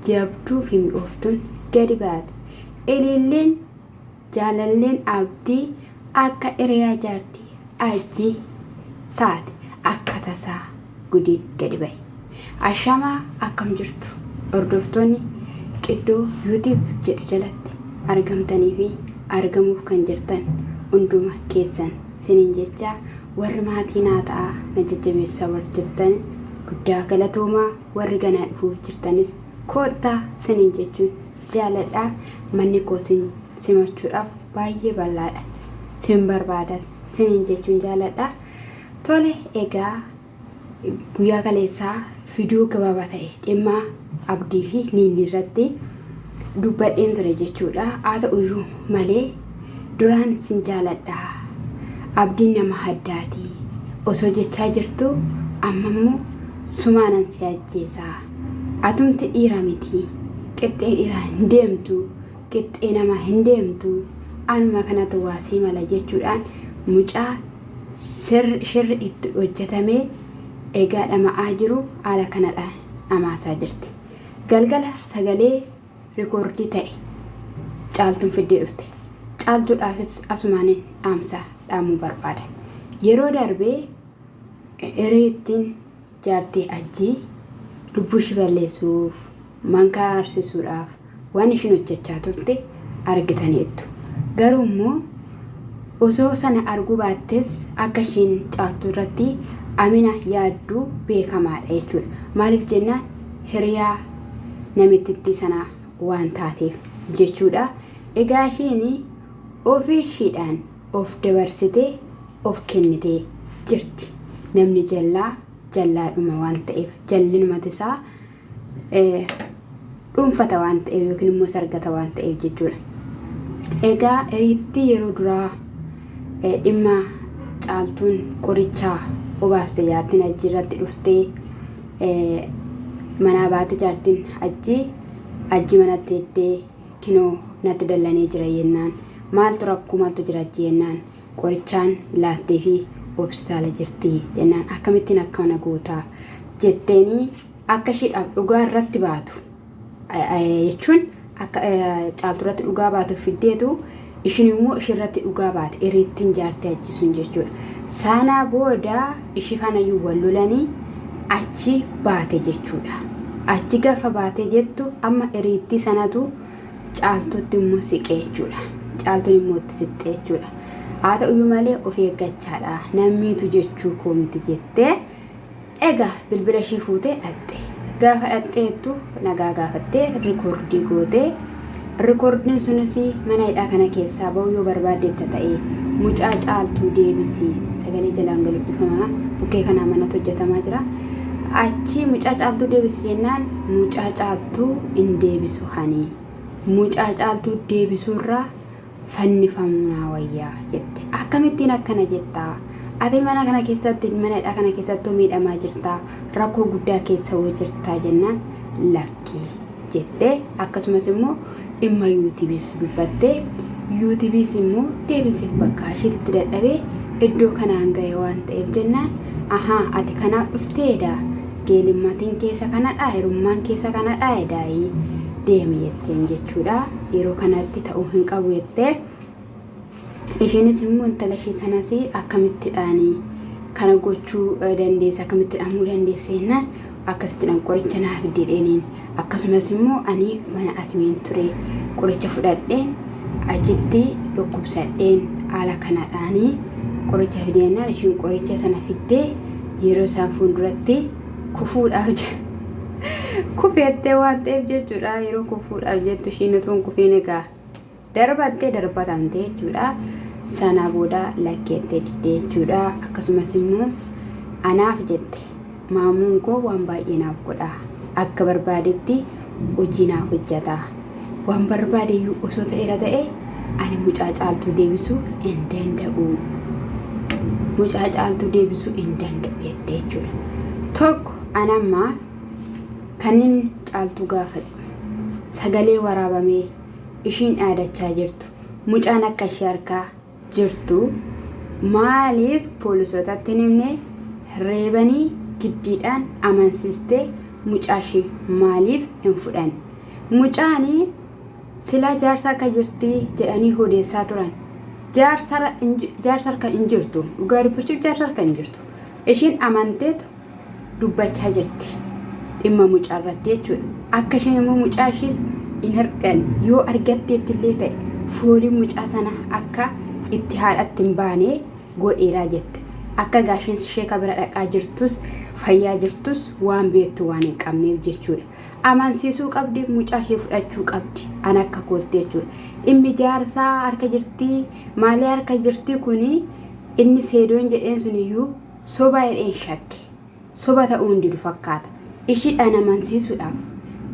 jabduu fi mi'ooftuun gadi baate. Ililleen jaalalleen abdii akka hiriyaa jaartii ajjii taate akka tasaa gudii gadi bahe. Ashamaa akkam jirtu hordoftoonni qiddoo YouTube jedhu jalatti argamtanii fi argamuuf kan jirtan hunduma keessan siniin jecha warri maatii naa ta'a na jajjabeessaa warri jirtan guddaa galatoomaa, warri ganaa dhufuuf jirtanis koottaa siniin jechuun jaaladhaa. Manni koo simachuudhaaf baay'ee bal'aadha, sin barbaadas siniin jechuun jaaladhaa. Tole, egaa guyyaa kaleessaa viidiyoo gabaabaa ta'e dhimma abdii fi niilii irratti dubbadheen ture jechuudha. Haa ta'uyyuu malee duraan sin jaaladhaa, abdiin nama addaatii osoo jechaa jirtu amma immoo sumaanan si ajjeesaa, atumti dhiira miti, qixxee dhiiraa hin deemtu, qixxee namaa hin deemtu, anuma kanatu waasii mala jechuudhaan mucaa shirri itti hojjetamee egaa dhama'aa jiru haala kanadhaan dhamaasaa jirti. Galgala sagalee rikoordii ta'e Caaltuun fiddee dhufte. Caaltuudhaafis asumaaniin dhaamsaa dhaamuu barbaada. Yeroo darbee hiriittiin jaartii ajjii lubbuu ishee balleessuuf mankaa arsisuudhaaf waan ishiin hojjechaa turte argitaniittu. Garuu immoo osoo sana arguu baattes akka ishiin Caaltuu irratti amina yaadduu beekamaadha jechuudha. Maaliif jennaan hiriyaa namittitti sanaa waan taateef jechuudha. Egaa ishiin ofii ishiidhaan of dabarsitee of kennitee jirti. Namni jallaadhuma waan ta'eef jallinumati isaa dhuunfata waan ta'eef yookiin immoo sargata waan ta'eef jechuudha. Egaa hiriitti yeroo duraa dhimma Caaltuun qorichaa obaafte jaartiin ajjii irratti dhuftee manaa baate jaartiin ajjii manatti eddee kinoo natti dallanee jira jennaan, maaltu rakkoo maaltu jira jennaan, qorichaan laattee fi hospitaala jirti jennaan. Akkamittiin akkana gootaa jetteeni akka ishiidhaaf dhugaa irratti baatu jechuun akka Caaltuu irratti dhugaa baatu fiddeetu ishiin immoo ishirratti dhugaa baate hiriittiin jaartii ajjisuun jechuudha. Sanaa booda ishii fanayyuu wal lolanii achi baate jechuudha. Achi gaafa baate jettu amma hiriittii sanatu Caaltuutti immoo siqee jechuudha. Caaltuun immoo itti siqee jechuudha. Haa ta'uyyuu malee of eeggachaadha namniitu jechuu koo miti jettee egaa bilbila ishii fuutee dhatte. Gaafa dhatteettu nagaa gaafattee rikoordii gootee, rikoordiin sunis mana hidhaa kana keessaa ba'uu yoo barbaaddeetta ta'e mucaa Caaltuu deebisii, sagalee jalaan gadi dhufamaa bukkee kanaa manatti hojjetamaa jira. Achi mucaa Caaltuu deebisii jennaan mucaa Caaltuu hin deebisu hani, mucaa Caaltuu deebisuurraa fannifamuu naa wayyaa jette. Akkamittiin akkana jettaa? Ati mana kana keessatti, mana hidhaa kana keessatti miidhamaa jirtaa, rakkoo guddaa keessa hoo jirtaa jennaan lakkii jettee, akkasumas immoo dhimma yuutiibiis dubbattee, yuutiibiis immoo deebisiif bakka isheetti dadhabee iddoo kanaan ga'e waan ta'eef jennaan ati kanaaf dhufteedha, geelimmatiin keessa kanadha, hirummaan keessa kanadha edaayii deemi jetteen jechuudha. Yeroo kanatti ta'uu hin qabu jettee isheenis immoo intala ishee sanas akkamittidhaanii kana gochuu dandeessa, akkamitti dhaamuu dandeessa jennaan akkasittiin qoricha naaf fiddeeniin, akkasumas immoo ani mana akimiin ture qoricha fudhadheen achitti dhukkubsadheen haala kanadhaanii qoricha fideenaan isheen qoricha sana fiddee yeroo isaan fuulduratti kufuudhaaf kufeettee waan ta'eef jechuudha. Yeroo kufuudhaaf jettu isheen utuun kufeen egaa darbattee darbatamte jechuudha. Sana booda lakkeettee diddee jechuudha. Akkasumas immoo anaaf jette maamuun koo waan baay'ee naaf godha, akka barbaadetti hojii naaf hojjeta, waan barbaadeyyuu osoo ta'eera ta'e ani mucaa Caaltuu deebisuu hin danda'u, mucaa Caaltuu deebisuu hin danda'u jettee jechuudha. Tokko anammaa kanin Caaltuu gaafadhu sagalee waraabamee ishiin dhaadachaa jirtu, mucaan akka ishee harkaa jirtu maaliif poolisootatti himne reebanii giddiidhaan amansiistee mucaa ishee maaliif hin fudhan mucaanii sila jaarsa akka jirti jedhanii odeessaa turan. Jaarsa harka hin jirtu, dhugaa dubbachuuf jaarsa harka hin jirtu. Ishiin amanteetu dubbachaa jirti dhimma mucaa irratti jechuudha. Akka isheen immoo mucaa ishiis hin argan yoo argatteetti illee ta'e fooliin mucaa sana akka itti haadhatti hin baane godheeraa jette. Akka gaasheen ishee kabira dhaqaa jirtus fayyaa jirtus waan beektu waan hin qabneef jechuudha. Amansiisuu qabdi, mucaa ishee fudhachuu qabdi an akka kootti jechuudha. Dhimmi jaarsaa harka jirtii maalee harka jirtii kuni inni seedoon jedheen suniyyuu soba jedheen shakke. Soba ta'uu hin didu fakkaata. Ishiidhaan amansiisuudhaaf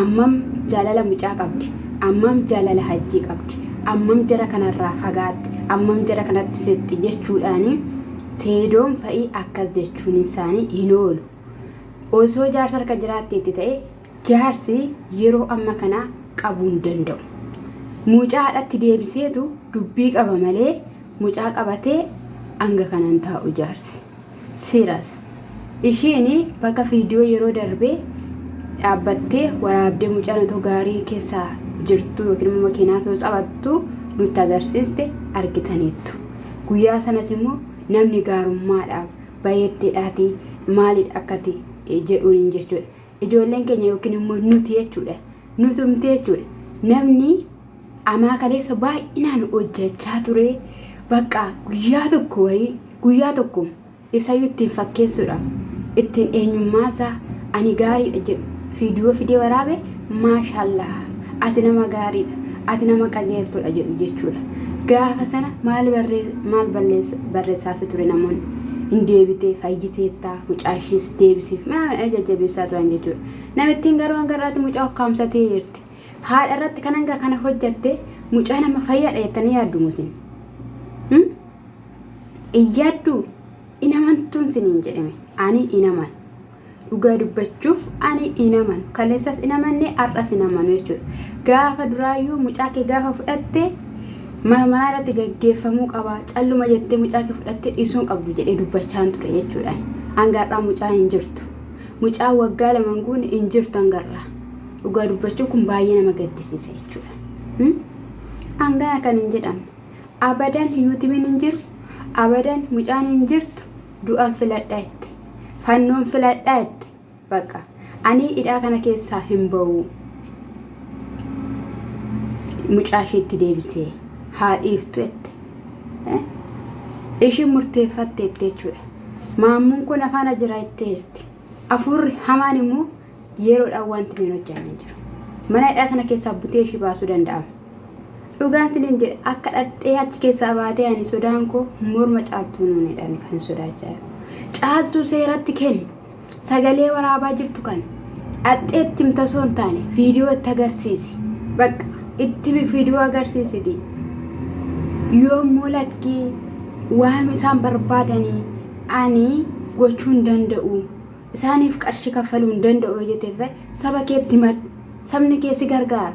ammam jaalala mucaa qabdi, ammam jaalala hajjii qabdi, ammam jara kanarraa fagaatti, ammam jara kanatti seetti jechuudhaani seedoon fa'ii akkas jechuun isaanii hin oolu. Osoo jaarsa harka jiraatteetti ta'e jaarsi yeroo amma kana qabuu hin danda'u. Mucaa haadhatti deebiseetu dubbii qaba malee mucaa qabatee hanga kanan taa'u jaarsi. Siras ishiin bakka viidiyoo yeroo darbee dhaabbattee waraabdee mucaan otoo gaarii keessaa jirtu yookiin immoo makiinaa osoo qabattu nutti agarsiiste argitaniittu. Guyyaa sanas immoo namni gaarummaadhaaf baay'eettiidhaati maalidha akkati jedhuun jechuudha. Ijoolleen keenya yookiin immoo nuti jechuudha. Nutumte jechuudha. Namni amaa kaleessa baay'inaan hojjechaa ture bakka guyyaa tokko isayyuu ittiin fakkeessuudhaaf ittiin eenyummaasaa ani gaariidha jedhu viidiyoo waraabe maashaallah ati nama gaariidha ati nama qajeeltudha jedhu jechuudha. Gaafa sana maal barreessaafi ture namoonni hin deebitee fayyiteettaa mucaashiis deebisiif mana jajjabeessaa turan jechuudha. Namittiin garuu hangarraatti mucaa hokkaamsatee jirti. Haadha irratti kan hanga kana hojjatte mucaa nama fayyadha jettanii yaaddu musin. Iyyaaddu inamantuun siniin jedhame ani inaman. Dhugaa dubbachuuf ani inaman. Kaleessas inamanne har'as inaman jechuudha. Gaafa duraayyuu mucaa kee gaafa fudhatte mana irratti gaggeeffamuu qaba. Calluma jettee mucaa kee fudhattee dhiisuun qabdu jedhee dubbachaan ture jechuudha. Hangarraa mucaa hin jirtu. Mucaa waggaa lamaan guune hin jirtu hangarraa. Dhugaa dubbachuuf kun baay'ee nama gaddisiisa jechuudha. Hangana kan hin jedhamne. Abadan yuutubiin hin jiru. Abadan mucaan hin jirtu. Du'aan filadhaa itti. Fannoon filadhaa itti. Bakka ani hidhaa kana keessaa hin ba'u. Mucaa isheetti deebisee haadhiiftu itti. Ishiin murteeffatte itti jechuudha. Maammuun kun afaan jira itti jirti. Afurri hamaan immoo yeroodhaan wanti hin hojjannee jiru. Mana hidhaa sana keessaa butee ishii baasuu danda'ama. Dhugaan siniin jedhe akka dhattee achi keessaa baatee ani sodaan koo morma caaltuu nuun jedhame kan sodaachaa jiru. Caaltuu seeratti kenni. Sagalee waraabaa jirtu kan dhattee itti himta osoo hin taane viidiyoo itti agarsiisi. Bakka itti viidiyoo agarsiisiti. Yommuu lakkii waan isaan barbaadanii ani gochuu hin danda'u. Isaaniif qarshii kaffaluu hin danda'u jettee saba keetti maddu. Sabni kee si gargaara.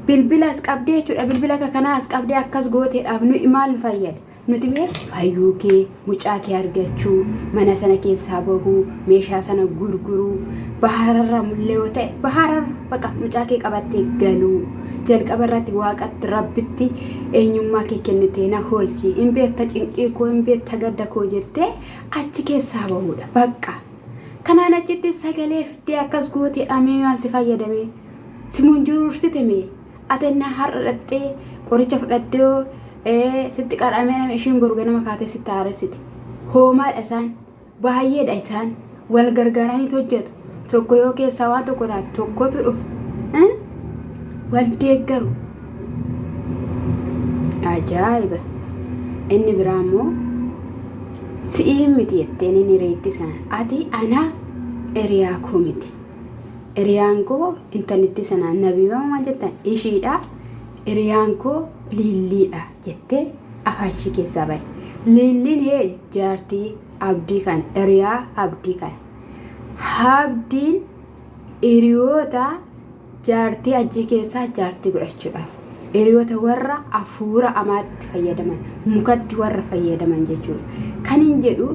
Bilbila as qabdee jechuudha. Bilbila kana as qabdee akkas gooteedhaaf nu maal fayyada? Nuti mee fayyuu kee mucaa kee argachuu, mana sana keessaa bahuu, meeshaa sana gurguruu, bahararra mullee yoo ta'e bahararra bakka mucaa kee qabattee galuu. Jalqaba irratti waaqatti rabbitti eenyummaa kee kennitee na hoolchi. Hin beekta cinqii koo, hin beekta gadda koo jettee achi keessaa bahuudha. Bakka kanaan achitti sagalee fiddee akkas gooteedha mee maal si fayyadame? Simuun jiruursite mee? Atennaa har'a dhattee qoricha fudhattee sitti qaramee nama ishiin gorga nama kaatee sitti haaressiti. Hoomaadha isaan baay'eedha isaan wal gargaaranii hojjetu. Tokko yoo keessaa waan tokko taate tokkotu dhufa. Wal deeggaru. Ajaa'iba. Inni biraa immoo si'iin miti jetteen inni reetti sana. Ati anaaf hiriyaa koo miti. Hiriyaan koo intallitti sanaan nabiibamaa jettan ishiidha. Hiriyaan koo Liilliidha jettee afaan ishii keessaa bahe. Liilliin jaartii abdii kana. Hiriyaa abdii kana. Abdiin hiriyoota jaartii ajii keessaa jaartii godhachuudhaaf. Hiriyoota warra afuura amaatti fayyadaman, mukatti warra fayyadaman jechuudha. Kan hin jedhu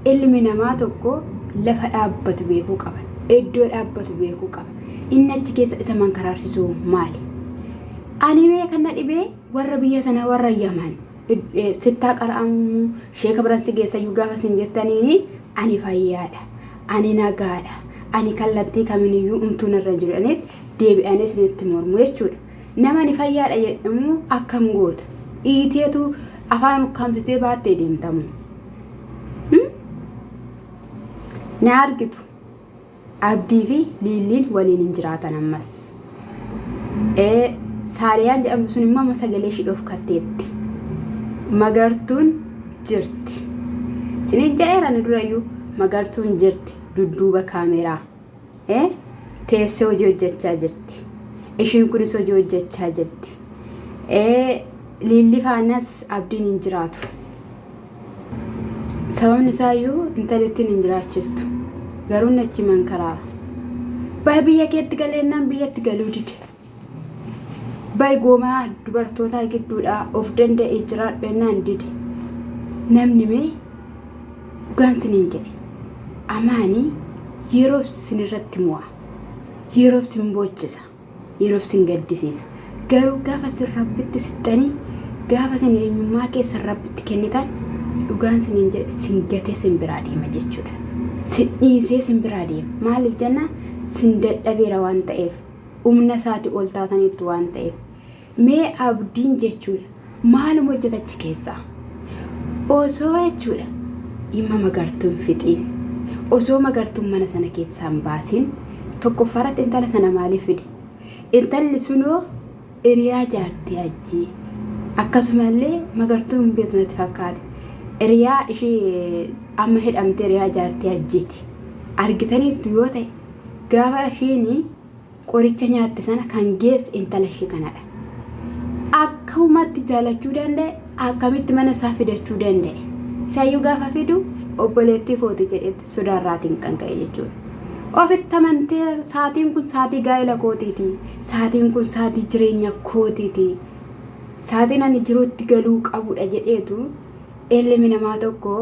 ilmi namaa tokko lafa dhaabbatu beekuu qaba. Iddoo dhaabbatu beekuu qaba. inni achi keessa isa mankaraarsisu maali? Ani mee kana dhibee warra biyya sana warra Yaman sittaa qara'amu sheeka biran si geessa yoo gaafa sin jettaniini ani fayyaadha, ani nagaadha, ani kallattii kamiiniyyuu umtuun irra jiranitti deebi'anii isinitti mormu jechuudha. Nama ni fayyaadha jedhamu akkam goota? Iiteetu afaan ukkaamsitee baattee deemtamu. Na argitu Abdii fi Liiliin waliin hin jiraatan ammas. Saariyaan jedhamtu sun immoo sagalee ishee dhofkatteetti. Magartuun jirti. Sinin jedheeran durayyuu magartuun jirti dudduuba kaameraa. Teessee hojii hojjechaa jirti. Ishiin kunis hojii hojjechaa jirti. Liilli faanas Abdiin hin jiraatu. Sababni isaayyuu intalittiin hin jiraachistu. Garuu nachi mankaraara. Baay biyya keetti galeennaan biyyatti galuu dide. Baay goomaa dubartootaa gidduudhaa of danda'ee jiraadhu ennaan dide. Namni mee dhugaan siniin jedhe. Amaanii yeroof sinirratti mo'a. Yeroof sin boochisa. Yeroof sin gaddisiisa. Garuu gaafa sin rabbitti sixxanii gaafa sin eenyummaa keessan rabbitti kennitan dhugaan siniin jedhe sin gatee sin biraa deema jechuudha. Sin dhiisee sin biraa deema. Maaliif jenna sin dadhabeera waan ta'eef humna isaati ol taatanitti waan ta'eef. Mee Abdiin jechuudha maaluma hojjetachi keessaa osoo jechuudha dhimma magartuun fixiin osoo magartuun mana sana keessaa hin baasin tokkoffaratti intala sana maaliif fide? Intalli sunoo hiriyaa jaartii ajjii akkasumallee magartuun beeku natti fakkaate. Hiriyaa ishee amma hidhamtee hiriyaa jaartii ajjiiti. Argitaniitu yoo ta'e gaafa isheen qoricha nyaatte sana kan geesse intala ishee kanadha. Akkumatti jaalachuu danda'e akkamitti mana isaa fidachuu danda'e? Isaayyuu gaafa fidu obboleettii kooti jedhetti sodaarraatiin kan ka'e jechuudha. Ofitti amantee saatiin kun saatii gaa'ela kootiiti. Saatiin kun saatii jireenya kootiiti. Saatiin ani jiruutti galuu qabudha jedheetu ilmi namaa tokko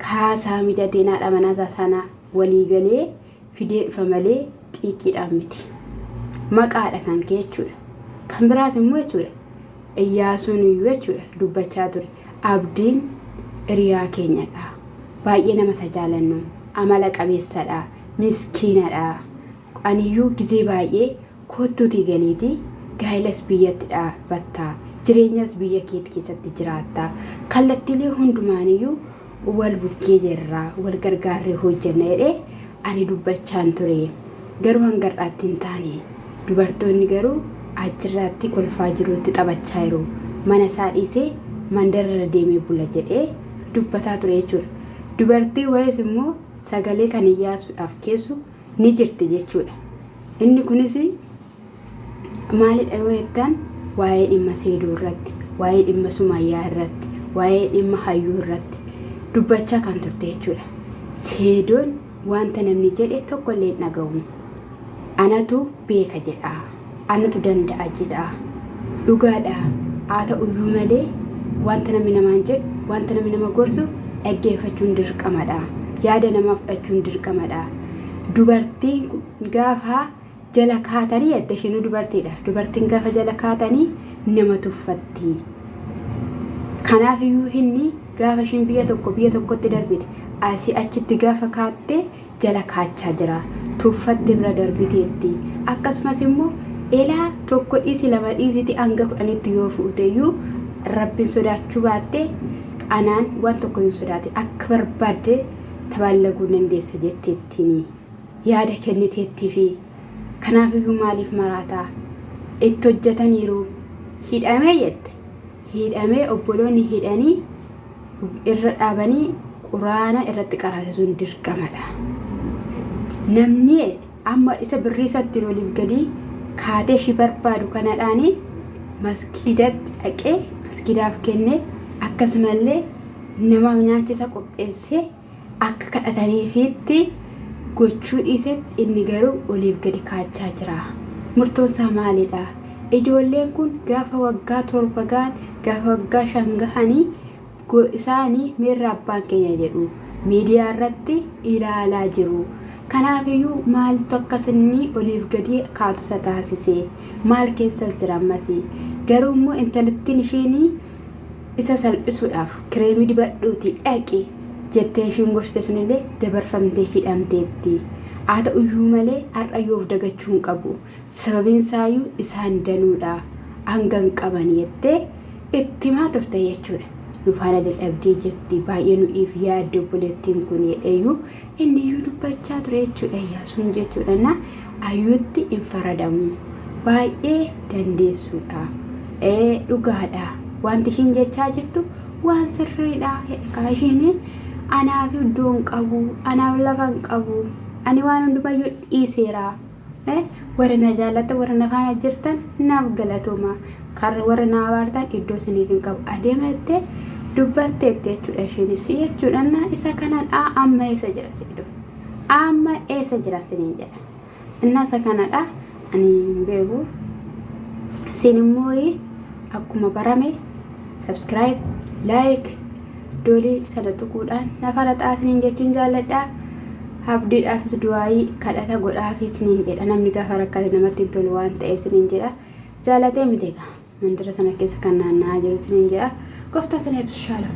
kaasaa mijateen haadha manaa sana walii galee fidee dhufa malee xiiqiidhaan miti. Maqaadha kan kee jechuudha. Kan biraas immoo jechuudha. Iyyaasuun iyyuu jechuudha dubbachaa ture. Abdiin hiriyaa keenyadha. Baay'ee nama isa jaalannu. Amala qabeessadha. Miskiinadha. Aniyyuu gizee baay'ee kottuutii galiitii gaa'ilas biyyatti dhaabbattaa. Jireenyas biyya keetti keessatti jiraattaa. Kallattiilee hundumaaniyyuu wal bukkee jirraa. Wal gargaarree hojjenna jedhee ani dubbachaan ture. Garuu hangarraatti hin taane. Dubartoonni garuu achirraatti kolfaa jirutti taphachaa jiru. Mana isaa dhiisee mandarra deemee bula jedhee dubbataa ture jechuudha. Dubartii wayiis immoo sagalee kan iyyaasuudhaaf keessu ni jirti jechuudha. Inni kunis maalidha yoo jettan waa'ee dhimma seeduu irratti, waa'ee dhimma sumayyaa irratti, waa'ee dhimma hayyuu irratti dubbachaa kan turte jechuudha. Seedoon wanta namni jedhe tokkollee hin dhaga'u. Anatu beeka jedha. Anatu danda'a jedha. Dhugaadha. Haa ta'uyyuu malee wanta namni namaan jedhu, wanta namni nama gorsu dhaggeeffachuun dirqamadha. Yaada namaa fudhachuun dirqamadha. Dubartiin gaafa jala kaatanii yadda isheen dubartiidha. Dubartiin gaafa jala kaatanii nama tuffatti. Kanaafiyyuu inni gaafa isheen biyya tokkotti darbite asii achitti gaafa kaattee jala kaachaa jira. Tuffatte bira darbiteetti. Akkasumas immoo elaa tokko dhiisi lama dhiisiti hanga 10tti yoo fuuteyyuu rabbiin sodaachuu baatte anaan waan tokko hin sodaatin akka barbaadde tabaallaguu dandeessa jetteettiin yaada kenniteettii fi kanaafiyyuu maaliif maraataa itti hojjetaniiru hidhamee jette hidhamee obboloonni hidhanii irra dhaabanii quraana irratti qaraasisuun dirqamadha. Namni amma isa birriisatti oliif gadi kaatee shi barbaadu kanadhaani maskiidatti dhaqee maskiidaaf kenne akkasumallee nama nyaachisa qopheessee akka kadhataniifiitti gochuu dhiisetti inni garuu oliif gadi kaachaa jira. Murtoon isaa maalidha? Ijoolleen kun gaafa waggaa 7 gahan gaafa waggaa 5 gahanii isaanii meerra abbaan keenya jedhu miidiyaa irratti ilaalaa jiru. Kanaafiyyuu maaltu akkasinni oliif gadi kaatusa taasisee maal keessa jira ammasii garuu immoo intalittiin isheenii isa salphisuudhaaf kireemii dibadhuuti dhaqi jettee ishiin gorsite sunillee dabarfamtee hidhamteetti. Haa ta'uyyuu malee har'ayyoof dagachuu hin qabu. Sababiin isaayyuu isaan danuudha. Hangan qaban jettee itti himaa turte jechuudha. Nufaana dadhabdee jirti baay'ee nu'iif yaadde obboleettiin kun jedheeyyuu inni iyyuu dubbachaa ture jechuudha Iyyaasuun jechuudha. Ayyuutti hin faradamu. Baay'ee dandeessuudha. Dhugaadha. Wanti ishiin jechaa jirtu waan sirriidha. Kaa ishiin anaaf iddoo hin qabu, anaaf lafa hin qabu. Ani waan hundumayyuu dhiiseera. Warra na jaallata warra na faana jirtan naaf galatooma. Karra warra na abaartan iddoo isiniif hin qabu. Adeema jettee dubbatteetti jechuudha isheenis jechuudha. Isa kanadha amma eessa jira jedhu. Amma eessa jira siniin jedha. Inna isa kanadha ani hin beeku. Isin immoo akkuma barame subscribe, like, doolii sana tuquudhaan nafa laxaa siniin jechuun jaalladha. Abdiidhaafis du'aayii kadhata godhaafis niin jedha. Namni gaafa rakkate namatti hin tolu waan ta'eef siniin jedha. Jaalatee miti egaa mandira sana keessa kan naanna'aa jiru siniin jedha. Gooftaan sana eebbisu. Shaalom.